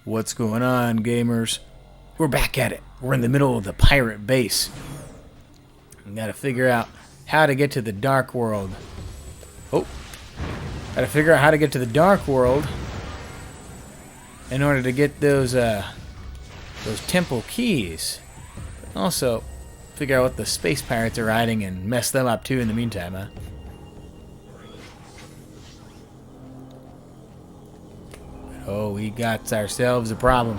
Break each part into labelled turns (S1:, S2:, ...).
S1: What's going on, gamers? We're back at it. We're in the middle of the pirate base. We gotta figure out how to get to the dark world. Oh. Gotta figure out how to get to the dark world in order to get those temple keys. Also, figure out what the space pirates are riding and mess them up too in the meantime, huh? Oh, we got ourselves a problem.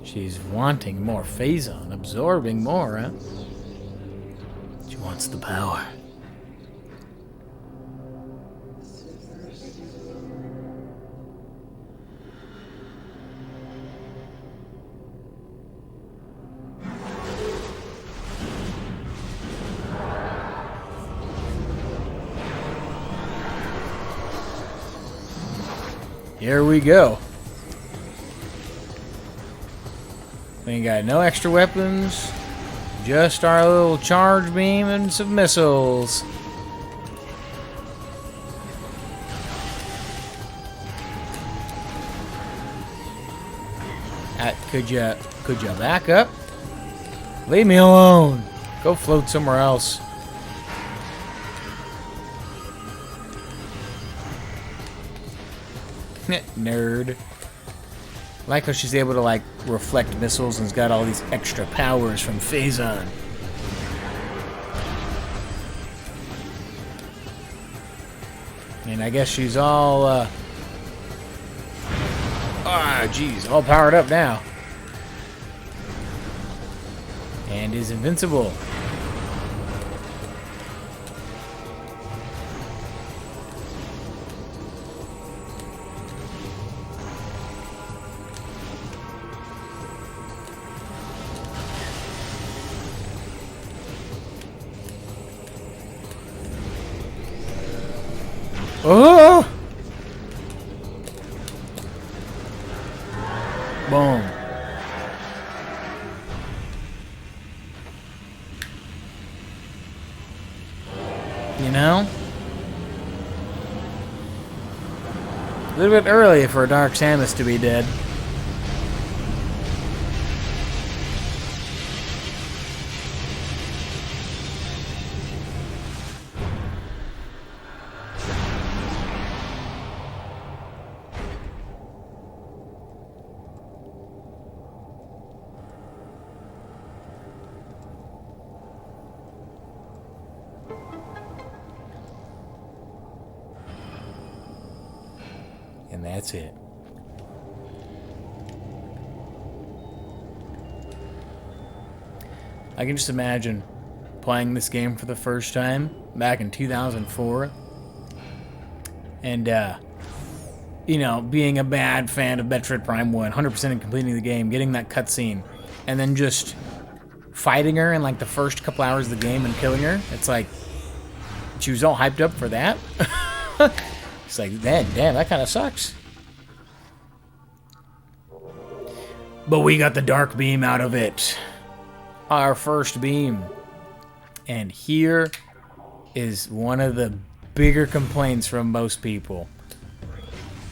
S1: She's wanting more Phazon, absorbing more, huh? She wants the power. Here we go. We ain't got no extra weapons, just our little charge beam and some missiles. Could you back up? Leave me alone. Go float somewhere else. Nerd. Like how she's able to like reflect missiles and's got all these extra powers from Phazon. And I guess she's all geez, all powered up now. And is invincible. Oh! Boom. You know? A little bit early for Dark Samus to be dead. And that's it. I can just imagine playing this game for the first time back in 2004 and you know, being a bad fan of Metroid Prime 1, 100% in completing the game, getting that cutscene, and then just fighting her in like the first couple hours of the game and killing her. It's like she was all hyped up for that. It's like, damn, that kind of sucks. But we got the dark beam out of it. Our first beam. And here is one of the bigger complaints from most people.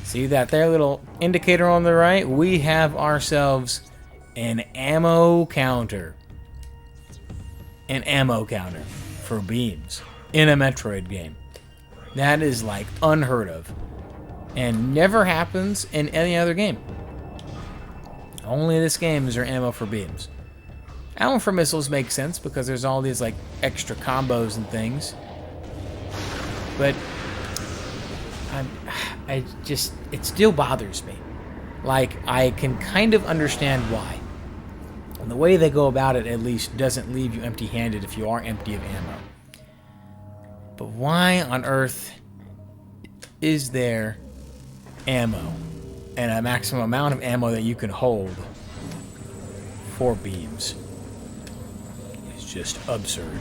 S1: See that there little indicator on the right? We have ourselves an ammo counter. An ammo counter for beams in a Metroid game. That is like unheard of and never happens in any other game. Only this game is there ammo for beams. Ammo for missiles makes sense because there's all these like extra combos and things. But it still bothers me. Like, I can kind of understand why. And the way they go about it at least doesn't leave you empty-handed if you are empty of ammo. But why on earth is there ammo and a maximum amount of ammo that you can hold for beams? It's just absurd.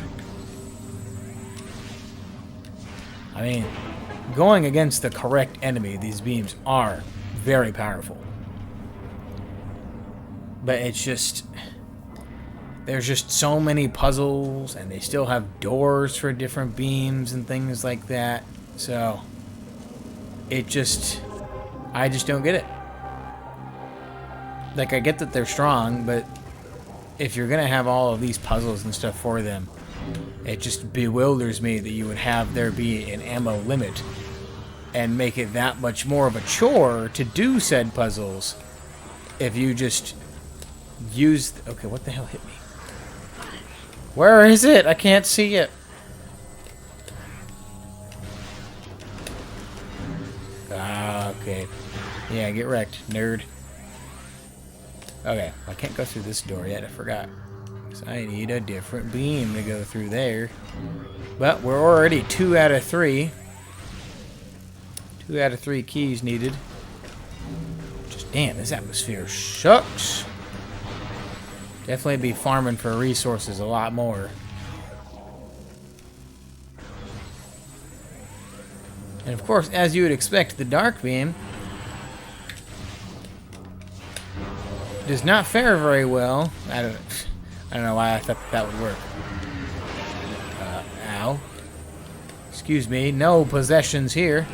S1: I mean, going against the correct enemy, these beams are very powerful. But it's just... There's just so many puzzles, and they still have doors for different beams and things like that. So, it just... I just don't get it. Like, I get that they're strong, but if you're going to have all of these puzzles and stuff for them, it just bewilders me that you would have there be an ammo limit and make it that much more of a chore to do said puzzles if you just use... Okay, what the hell hit me? Where is it? I can't see it. Ah, okay. Yeah, get wrecked, nerd. Okay, I can't go through this door yet. I forgot. So I need a different beam to go through there. But we're already 2 out of 3. 2 out of 3 keys needed. Just damn, this atmosphere sucks. Definitely be farming for resources a lot more. And of course, as you would expect, the dark beam does not fare very well. I don't know why I thought that would work. Ow. Excuse me, no possessions here.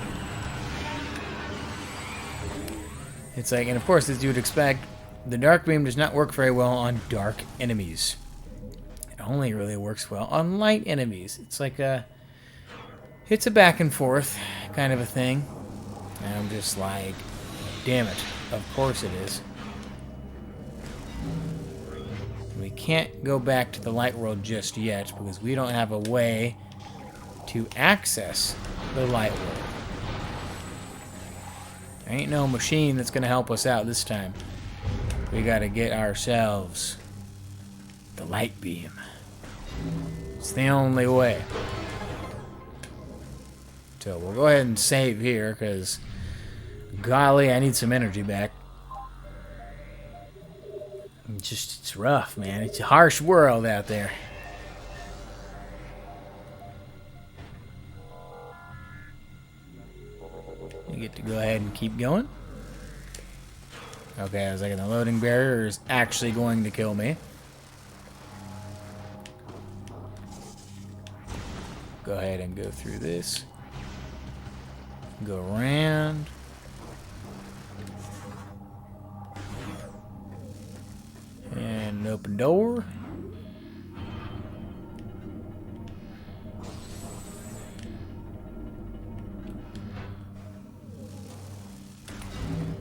S1: It's like, and of course, as you would expect, the dark beam does not work very well on dark enemies. It only really works well on light enemies. It's like it's a back and forth kind of a thing. And I'm just like, damn it. Of course it is. We can't go back to the light world just yet because we don't have a way to access the light world. There ain't no machine that's gonna help us out this time. We gotta get ourselves the light beam. It's the only way. So we'll go ahead and save here because, golly, I need some energy back. It's rough, man. It's a harsh world out there. You get to go ahead and keep going. Okay, I was like, the loading barrier is actually going to kill me. Go ahead and go through this. Go around. And open door.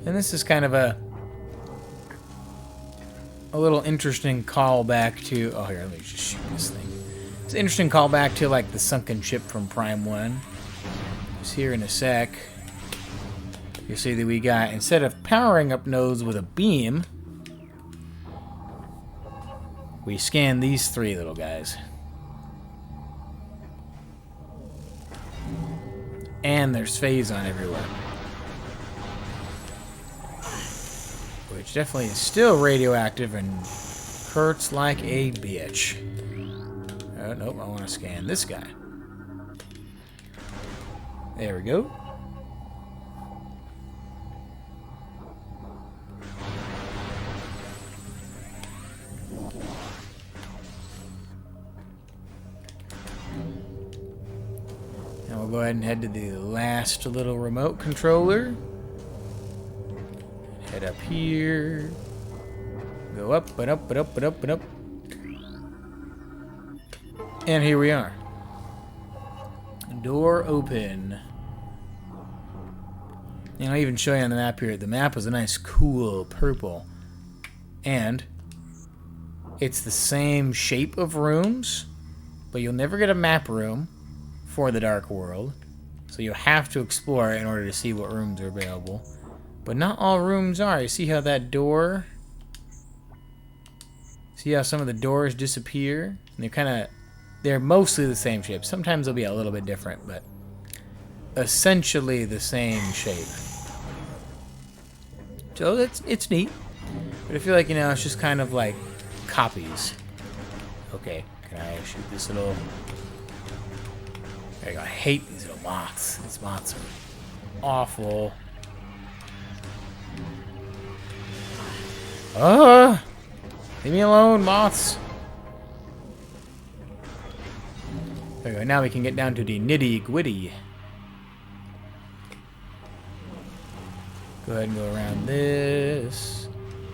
S1: And this is kind of a little interesting callback to... Oh, here, let me just shoot this thing. It's an interesting callback to, like, the sunken ship from Prime 1. Just here in a sec. You'll see that we got, instead of powering up nodes with a beam, we scan these 3 little guys. And there's phase on everywhere. Which definitely is still radioactive and hurts like a bitch. Oh, nope, I want to scan this guy. There we go. Now we'll go ahead and head to the last little remote controller. Head up here. Go up and up and up and up and up. And here we are. Door open. And I'll even show you on the map here. The map is a nice cool purple. And it's the same shape of rooms, but you'll never get a map room for the Dark World. So you have to explore it in order to see what rooms are available. But not all rooms are. You see how that door... See how some of the doors disappear? And they're mostly the same shape. Sometimes they'll be a little bit different, but essentially the same shape. So it's neat. But I feel like, it's just kind of like copies. Okay, can I shoot this little... There you go. I hate these little moths. These moths are awful. Leave me alone, moths. There we go. Now we can get down to the nitty-gritty. Go ahead and go around this.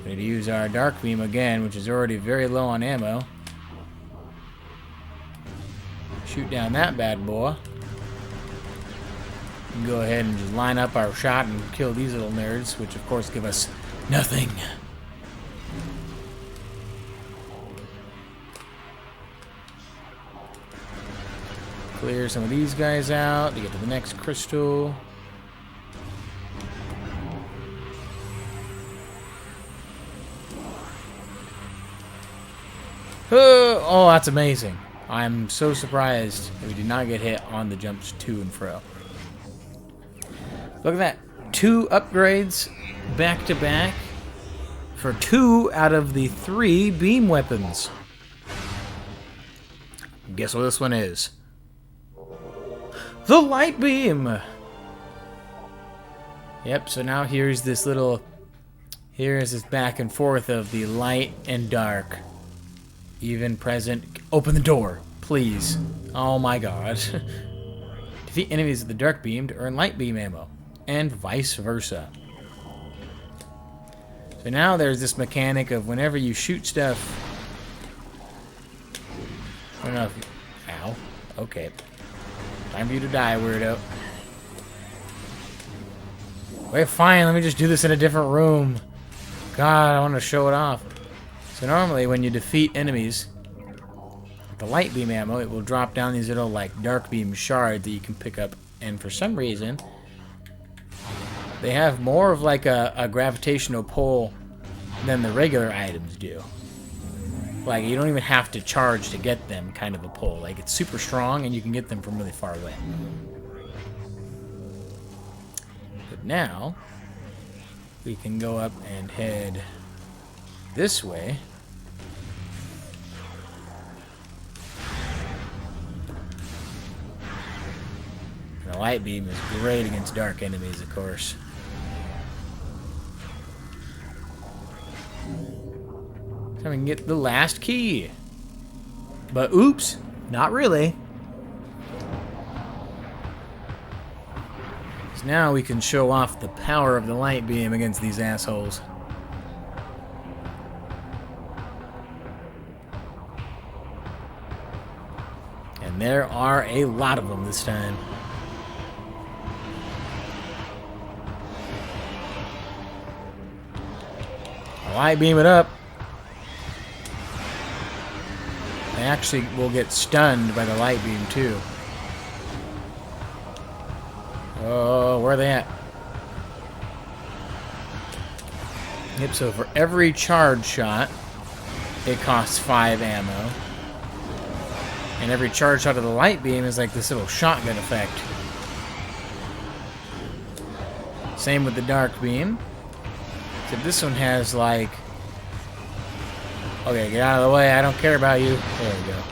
S1: We need to use our dark beam again, which is already very low on ammo. Shoot down that bad boy. And go ahead and just line up our shot and kill these little nerds, which of course give us nothing. Clear some of these guys out to get to the next crystal. Oh, that's amazing. I'm so surprised that we did not get hit on the jumps to and fro. Look at that. 2 upgrades back to back for 2 out of the 3 beam weapons. Guess what this one is? The light beam! Yep, so now here's this back and forth of the light and dark. Even present. Open the door, please. Oh my god. Defeat enemies with the dark beam to earn light beam ammo. And vice versa. So now there's this mechanic of whenever you shoot stuff. I don't know if. Ow. Okay. Time for you to die, weirdo. Wait, fine. Let me just do this in a different room. God, I want to show it off. So normally when you defeat enemies with the light beam ammo, it will drop down these little like dark beam shards that you can pick up. And for some reason, they have more of like a gravitational pull than the regular items do. Like you don't even have to charge to get them, kind of a pull. Like it's super strong and you can get them from really far away. But now we can go up and head this way. The light beam is great against dark enemies, of course. So we can get the last key. But oops, not really. So now we can show off the power of the light beam against these assholes. And there are a lot of them this time. Light beam it up. They actually will get stunned by the light beam too. Oh, where are they at? Yep, so for every charge shot, it costs 5 ammo. And every charge shot of the light beam is like this little shotgun effect. Same with the dark beam. Except this one has like... Okay, get out of the way. I don't care about you. There we go.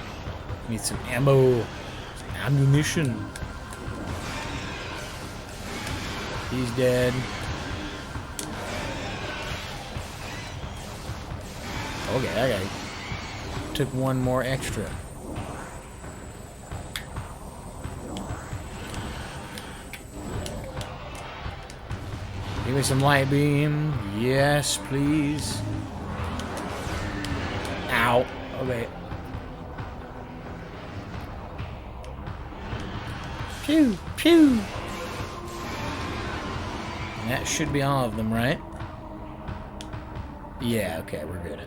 S1: Need some ammo. Some ammunition. He's dead. Okay, that guy took one more extra. Give me some light beam. Yes, please. Ow. Okay. Pew, pew. And that should be all of them, right? Yeah, okay, we're good.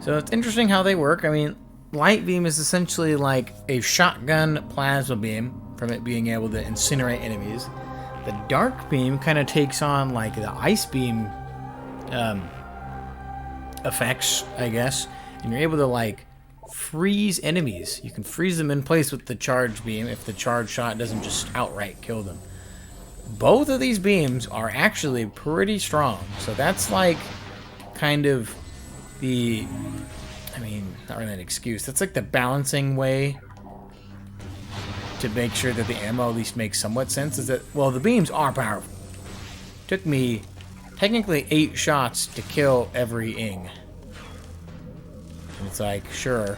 S1: So it's interesting how they work. I mean, light beam is essentially like a shotgun plasma beam from it being able to incinerate enemies. The dark beam kind of takes on like the ice beam effects, I guess, and you're able to like freeze enemies. You can freeze them in place with the charge beam if the charge shot doesn't just outright kill them. Both of these beams are actually pretty strong, so that's like kind of the, I mean, not really an excuse, that's like the balancing way to make sure that the ammo at least makes somewhat sense, is that, well, the beams are powerful. Took me technically 8 shots to kill every ing. And it's like, sure,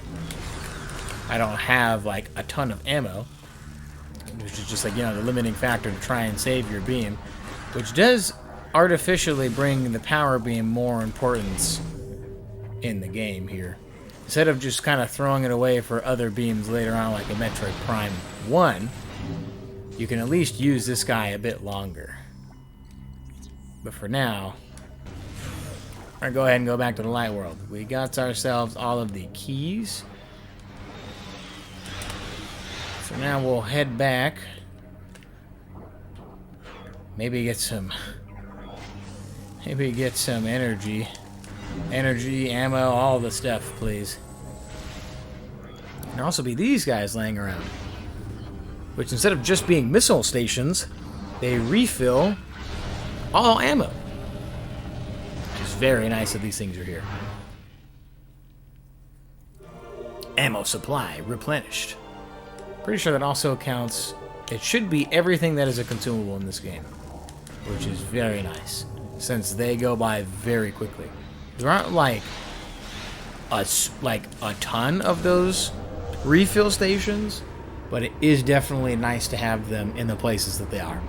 S1: I don't have like a ton of ammo, which is just like, you know, the limiting factor to try and save your beam, which does artificially bring the power beam more importance in the game here. Instead of just kind of throwing it away for other beams later on, like a Metroid Prime 1, you can at least use this guy a bit longer. But for now, we're gonna go ahead and go back to the light world. We got ourselves all of the keys. So now we'll head back. Maybe get some energy. Energy, ammo, all the stuff, please. There'll also be these guys laying around, which instead of just being missile stations, they refill all ammo. Which is very nice that these things are here. Ammo supply replenished. Pretty sure that also counts. It should be everything that is a consumable in this game, which is very nice, since they go by very quickly. There aren't like a ton of those refill stations, but it is definitely nice to have them in the places that they are.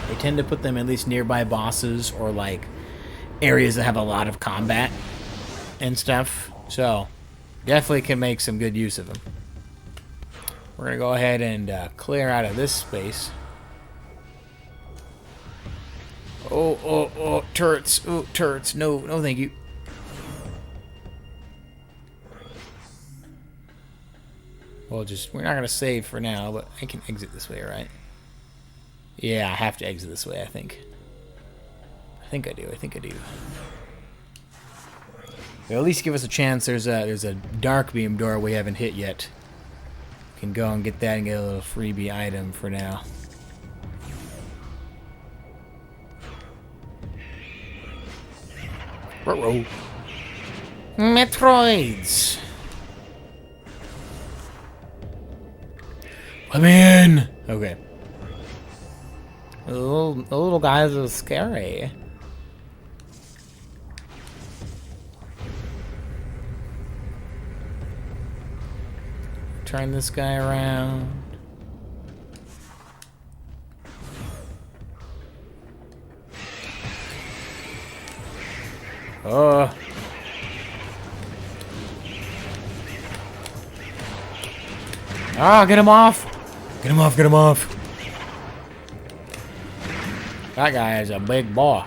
S1: They tend to put them at least nearby bosses or like areas that have a lot of combat and stuff, so definitely can make some good use of them. We're gonna go ahead and clear out of this space. Oh, turrets. Oh, turrets. No, thank you. We're not going to save for now, but I can exit this way, right? Yeah, I have to exit this way, I think. I think I do. They'll at least give us a chance. There's a dark beam door we haven't hit yet. We can go and get that and get a little freebie item for now. Ruh-roh. Metroids. Let me in. Okay. The little guys are scary. Turn this guy around. Oh. Ah, get him off. Get him off. That guy is a big boy.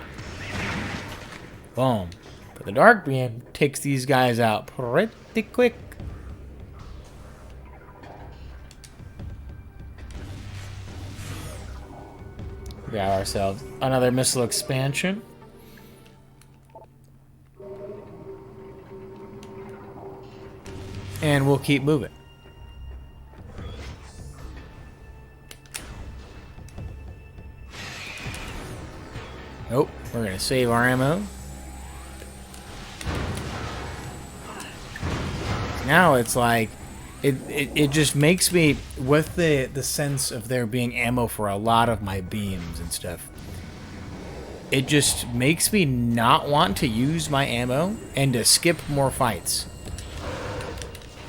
S1: Boom. But the dark beam takes these guys out pretty quick. We got ourselves another missile expansion. And we'll keep moving. Nope, we're gonna save our ammo. Now it's like it just makes me, with the sense of there being ammo for a lot of my beams and stuff, it just makes me not want to use my ammo and to skip more fights.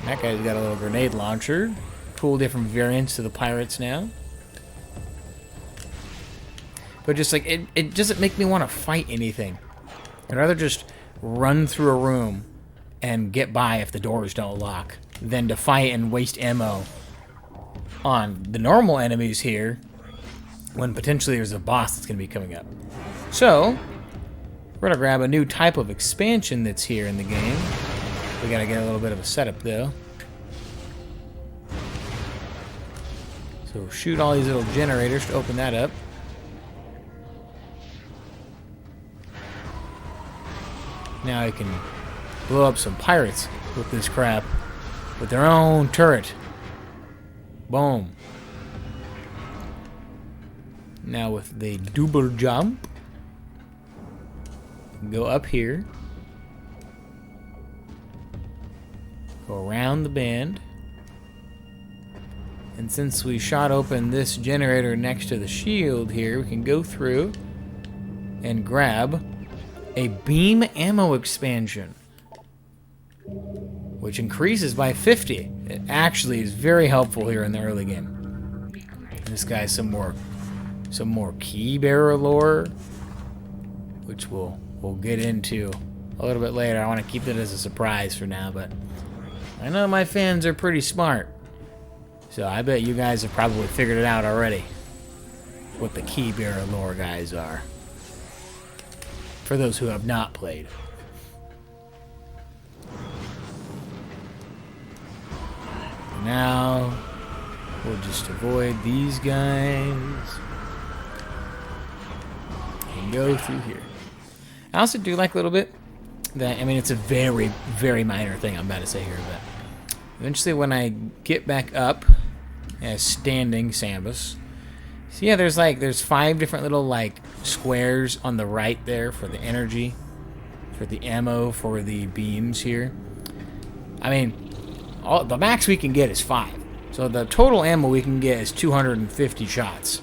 S1: That guy's got a little grenade launcher. Cool, different variants to the pirates now. But just like, it doesn't make me want to fight anything. I'd rather just run through a room and get by if the doors don't lock than to fight and waste ammo on the normal enemies here when potentially there's a boss that's going to be coming up. So, we're going to grab a new type of expansion that's here in the game. We got to get a little bit of a setup though. So shoot all these little generators to open that up. Now I can blow up some pirates with this crap. With their own turret. Boom. Now with the double jump, go up here. Go around the bend. And since we shot open this generator next to the shield here, we can go through and grab a beam ammo expansion, which increases by 50. It actually is very helpful here in the early game. This guy's some more key bearer lore, which we'll get into a little bit later. I want to keep that as a surprise for now, but I know my fans are pretty smart, so I bet you guys have probably figured it out already what the key bearer lore guys are, for those who have not played. Now we'll just avoid these guys and go through here. I also do like a little bit that, I mean, it's a very, very minor thing I'm about to say here, but eventually when I get back up as standing Samus, so yeah, there's 5 different little like squares on the right there for the energy, for the ammo, for the beams here. I mean, the max we can get is 5. So the total ammo we can get is 250 shots.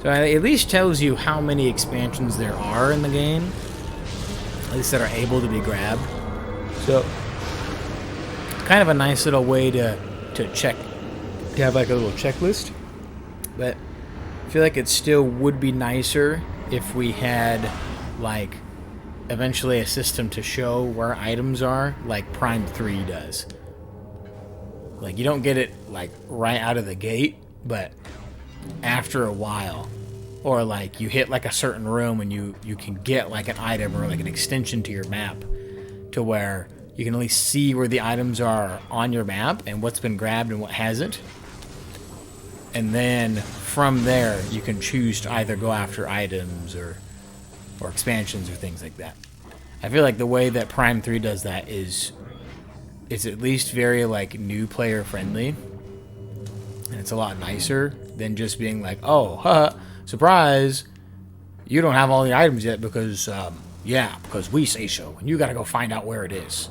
S1: So it at least tells you how many expansions there are in the game, at least that are able to be grabbed. So kind of a nice little way to check, to have like a little checklist. But I feel like it still would be nicer if we had like eventually a system to show where items are, like Prime 3 does. Like, you don't get it like right out of the gate, but after a while, or like you hit like a certain room and you can get like an item or like an extension to your map to where you can at least see where the items are on your map and what's been grabbed and what hasn't. And then from there you can choose to either go after items or expansions or things like that. I feel like the way that Prime 3 does that is at least very like new player friendly, and it's a lot nicer than just being like, oh, haha, surprise, you don't have all the items yet because yeah, because we say so, and you gotta go find out where it is.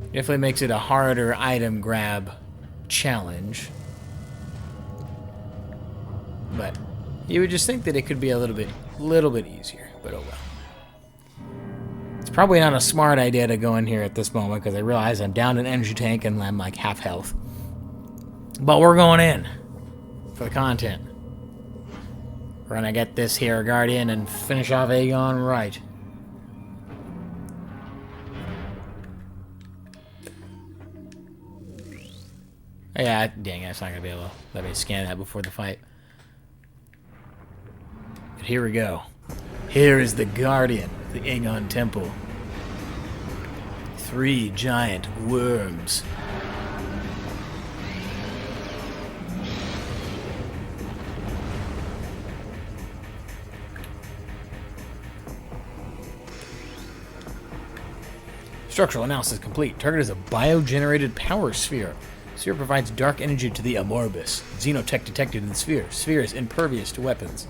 S1: Definitely makes it a harder item grab challenge, but you would just think that it could be a little bit easier, but oh well. It's probably not a smart idea to go in here at this moment because I realize I'm down an energy tank and I'm like half health. But we're going in for the content. We're gonna get this here Guardian and finish off Agon right. Yeah, dang it, it's not gonna be able to let me scan that before the fight. But here we go. Here is the Guardian, the Agon Temple. 3 giant worms. Structural analysis complete. Target is a bio-generated power sphere. Sphere provides dark energy to the Amorbus. Xenotech detected in the sphere. Sphere is impervious to weapons.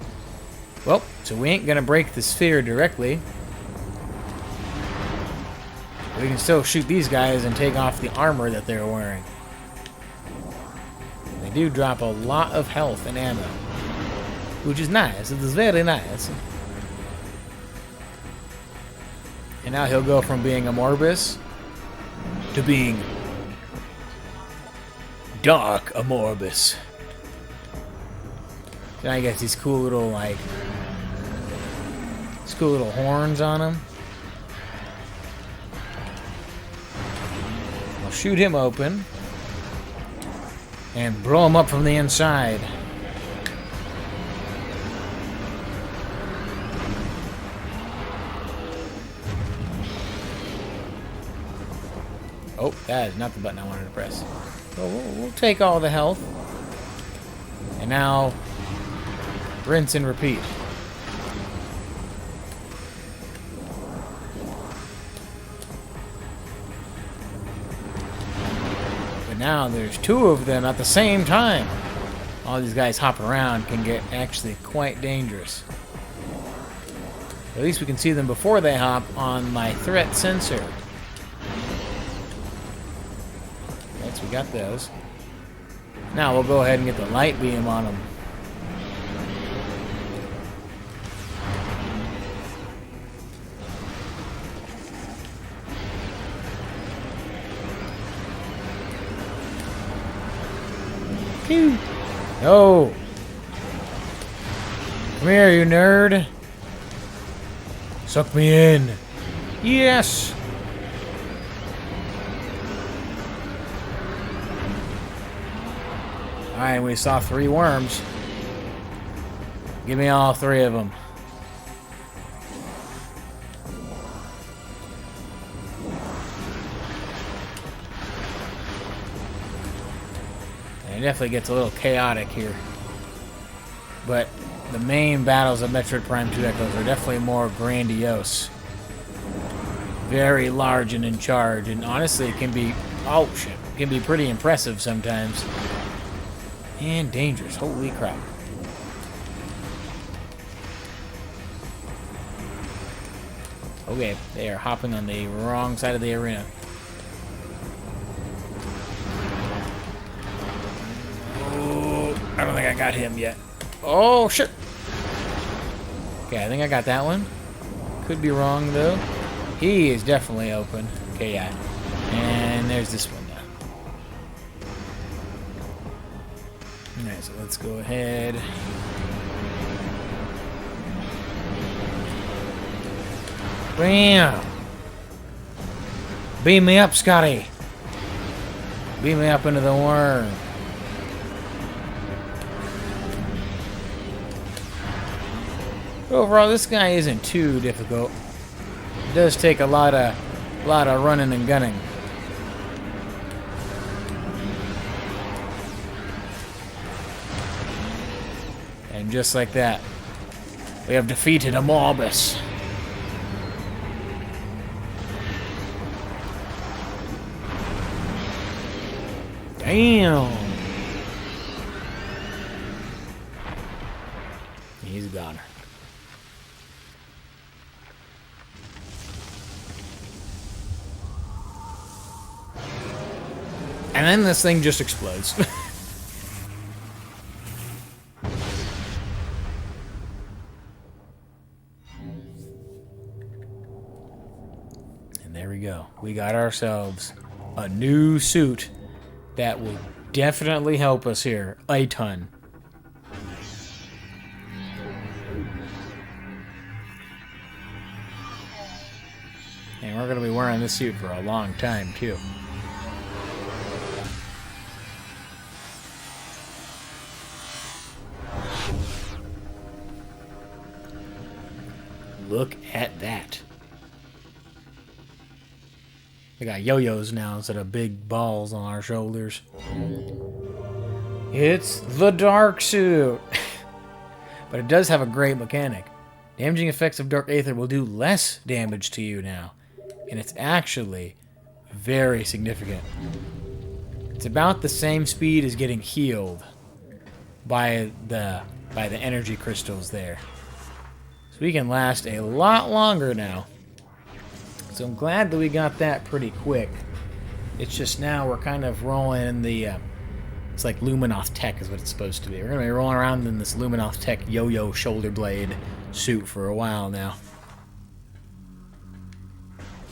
S1: Well, so we ain't gonna break the sphere directly. We can still shoot these guys and take off the armor that they're wearing. They do drop a lot of health and ammo, which is nice. It is very nice. And now he'll go from being Amorbus to being Dark Amorbus. Now he gets these cool little horns on him. We'll shoot him open and blow him up from the inside. Oh, that is not the button I wanted to press. So we'll take all the health. And now, rinse and repeat. But now there's 2 of them at the same time. All these guys hopping around can get actually quite dangerous. At least we can see them before they hop on my threat sensor. We got those. Now we'll go ahead and get the light beam on them. Shoo! No! Come here, you nerd! Suck me in! Yes! Alright, we saw 3 worms. Give me all 3 of them. It definitely gets a little chaotic here. But the main battles of Metroid Prime 2 Echoes are definitely more grandiose. Very large and in charge, and honestly it can be, oh shit, it can be pretty impressive sometimes. And dangerous, holy crap. Okay, they are hopping on the wrong side of the arena. Oh, I don't think I got him yet. Oh shit! Okay, I think I got that one. Could be wrong though. He is definitely open. Okay, yeah. And there's this one now. Alright, so let's go ahead. Bam! Beam me up, Scotty! Beam me up into the worm. Overall, this guy isn't too difficult. It does take a lot of running and gunning. And just like that, we have defeated a Morbus. Damn! He's gone. And then this thing just explodes. And there we go. We got ourselves a new suit that will definitely help us here a ton. And we're going to be wearing this suit for a long time, too. Look at that. We got yo-yos now instead of big balls on our shoulders. It's the dark suit. But it does have a great mechanic. Damaging effects of dark aether will do less damage to you now. And it's actually very significant. It's about the same speed as getting healed by the energy crystals there. So we can last a lot longer now. So I'm glad that we got that pretty quick. It's just now we're kind of rolling in the... it's like Luminoth Tech is what it's supposed to be. We're going to be rolling around in this Luminoth Tech yo-yo shoulder blade suit for a while now.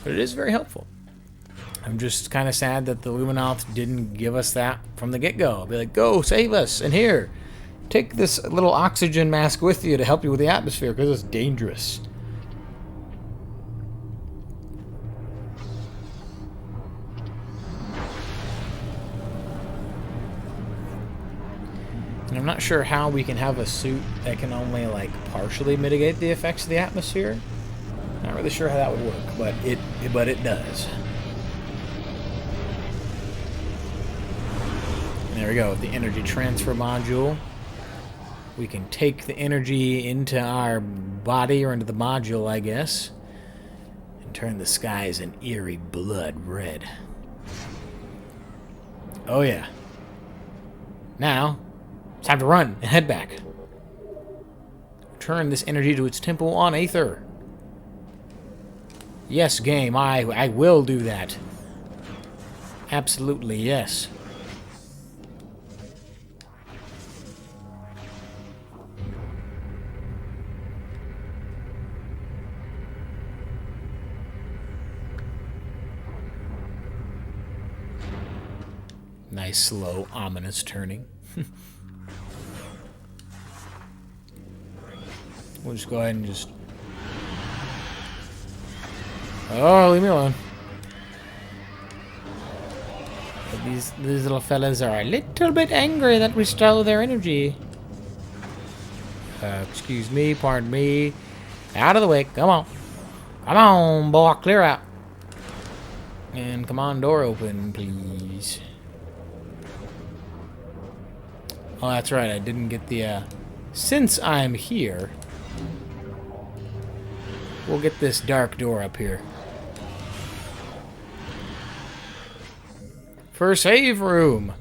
S1: But it is very helpful. I'm just kind of sad that the Luminoth didn't give us that from the get-go. I'll be like, go, save us, and here, take this little oxygen mask with you to help you with the atmosphere, because it's dangerous. And I'm not sure how we can have a suit that can only, like, partially mitigate the effects of the atmosphere. Not really sure how that would work, but it does. And there we go, with the energy transfer module. We can take the energy into our body, or into the module, I guess, and turn the skies an eerie blood red. Oh yeah. Now, it's time to run and head back. Turn this energy to its temple on Aether. Yes, game, I will do that. Absolutely, yes. Nice, slow, ominous turning. We'll just go ahead and just... Oh, leave me alone. But these little fellas are a little bit angry that we stole their energy. Excuse me, pardon me. Out of the way, come on. Come on, boy, clear out. And come on, door open, please. Oh, that's right, I didn't get the, since I'm here, we'll get this dark door up here. For save room.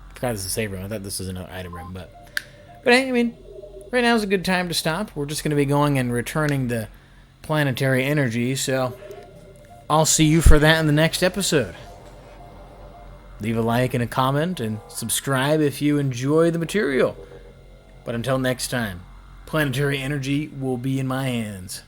S1: I forgot this is a save room. I thought this was an item room, but hey, I mean, right now is a good time to stop. We're just going to be going and returning the planetary energy, so I'll see you for that in the next episode. Leave a like and a comment, and subscribe if you enjoy the material. But until next time, planetary energy will be in my hands.